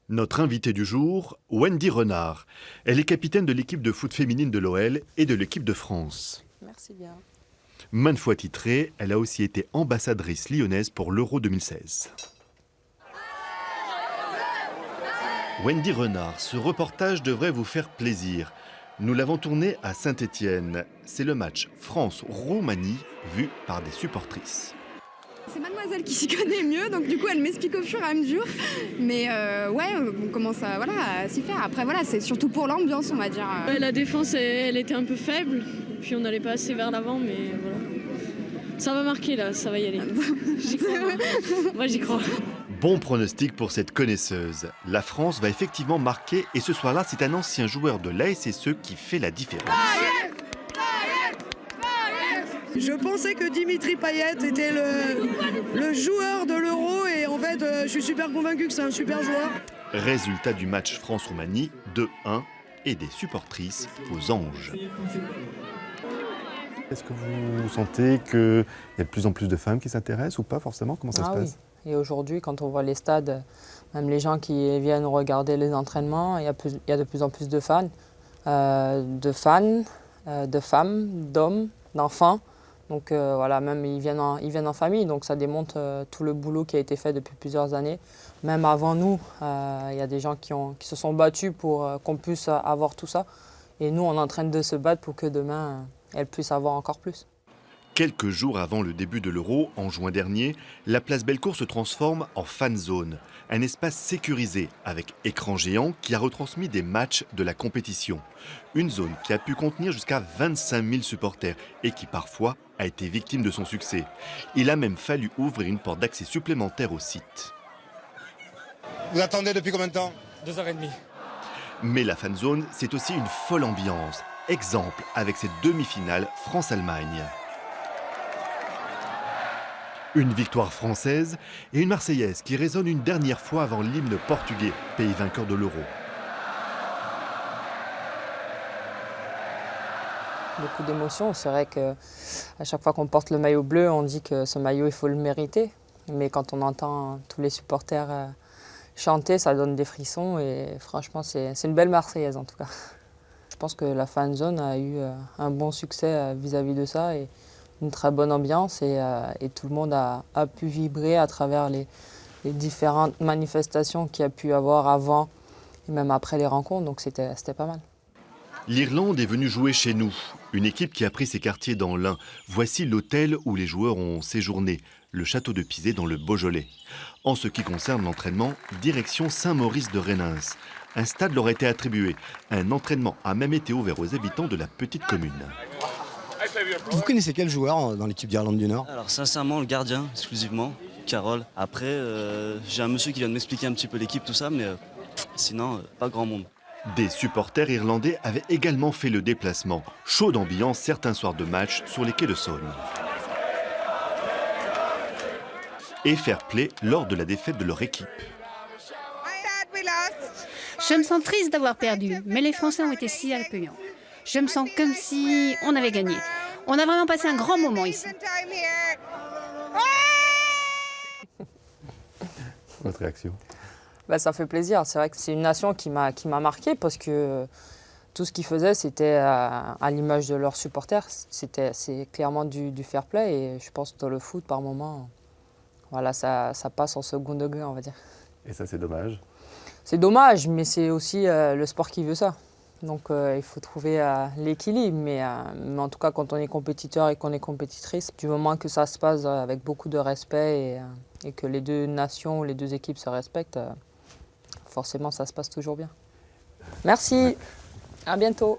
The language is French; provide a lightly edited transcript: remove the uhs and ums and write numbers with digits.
Notre invitée du jour, Wendy Renard. Elle est capitaine de l'équipe de foot féminine de l'OL et de l'équipe de France. Merci bien. Maintes fois titrée, elle a aussi été ambassadrice lyonnaise pour l'Euro 2016. Wendy Renard, ce reportage devrait vous faire plaisir. Nous l'avons tourné à Saint-Étienne. C'est le match France-Roumanie vu par des supportrices. C'est mademoiselle qui s'y connaît mieux, donc du coup elle m'explique au fur et à mesure. Mais on commence à s'y faire. Après c'est surtout pour l'ambiance, on va dire. La défense, elle était un peu faible, puis on n'allait pas assez vers l'avant, mais voilà. Ça va marquer là, ça va y aller. J'y crois, moi j'y crois. Bon pronostic pour cette connaisseuse. La France va effectivement marquer et ce soir-là, c'est un ancien joueur de l'ASSE qui fait la différence. Je pensais que Dimitri Payet était le joueur de l'Euro et en fait, je suis super convaincu que c'est un super joueur. Résultat du match France-Roumanie, 2-1 et des supportrices aux anges. Est-ce que vous sentez qu'il y a de plus en plus de femmes qui s'intéressent ou pas forcément? Comment ça se passe? Oui. Et aujourd'hui, quand on voit les stades, même les gens qui viennent regarder les entraînements, il y a de plus en plus de fans, de femmes, d'hommes, d'enfants. Donc même ils viennent en famille, donc ça démontre tout le boulot qui a été fait depuis plusieurs années. Même avant nous, il y a des gens qui se sont battus pour qu'on puisse avoir tout ça. Et nous, on est en train de se battre pour que demain, elles puissent avoir encore plus. Quelques jours avant le début de l'Euro, en juin dernier, la place Bellecour se transforme en fan zone, un espace sécurisé avec écran géant qui a retransmis des matchs de la compétition. Une zone qui a pu contenir jusqu'à 25 000 supporters et qui parfois a été victime de son succès. Il a même fallu ouvrir une porte d'accès supplémentaire au site. Vous attendez depuis combien de temps? 2h30. Mais la fan zone, c'est aussi une folle ambiance. Exemple avec cette demi-finale France-Allemagne. Une victoire française et une Marseillaise qui résonne une dernière fois avant l'hymne portugais, pays vainqueur de l'Euro. Beaucoup d'émotions. C'est vrai qu'à chaque fois qu'on porte le maillot bleu, on dit que ce maillot, il faut le mériter. Mais quand on entend tous les supporters chanter, ça donne des frissons. Et franchement, c'est une belle Marseillaise en tout cas. Je pense que la fan zone a eu un bon succès vis-à-vis de ça. Et une très bonne ambiance et tout le monde a pu vibrer à travers les différentes manifestations qu'il y a pu avoir avant et même après les rencontres, donc c'était pas mal. L'Irlande est venue jouer chez nous, une équipe qui a pris ses quartiers dans l'Ain. Voici l'hôtel où les joueurs ont séjourné, le château de Pizé dans le Beaujolais. En ce qui concerne l'entraînement, direction Saint-Maurice de Rainens. Un stade leur a été attribué. Un entraînement a même été ouvert aux habitants de la petite commune. Vous connaissez quel joueur dans l'équipe d'Irlande du Nord? Alors sincèrement, le gardien, exclusivement, Carole. Après, j'ai un monsieur qui vient de m'expliquer un petit peu l'équipe, tout ça, mais sinon, pas grand monde. Des supporters irlandais avaient également fait le déplacement. Chaud d'ambiance certains soirs de match sur les quais de Saône. Et fair play lors de la défaite de leur équipe. Je me sens triste d'avoir perdu, mais les Français ont été si accueillants. Je me sens comme si on avait gagné. On a vraiment passé un grand moment ici. Votre réaction? Ça fait plaisir. C'est vrai que c'est une nation qui m'a marqué parce que tout ce qu'ils faisaient, c'était à l'image de leurs supporters. C'est clairement du fair play et je pense que dans le foot, par moment, ça passe en second degré, on va dire. Et ça, c'est dommage? C'est dommage, mais c'est aussi le sport qui veut ça. Donc il faut trouver l'équilibre, mais en tout cas quand on est compétiteur et qu'on est compétitrice, du moment que ça se passe avec beaucoup de respect et que les deux nations, les deux équipes se respectent, forcément ça se passe toujours bien. Merci, à bientôt.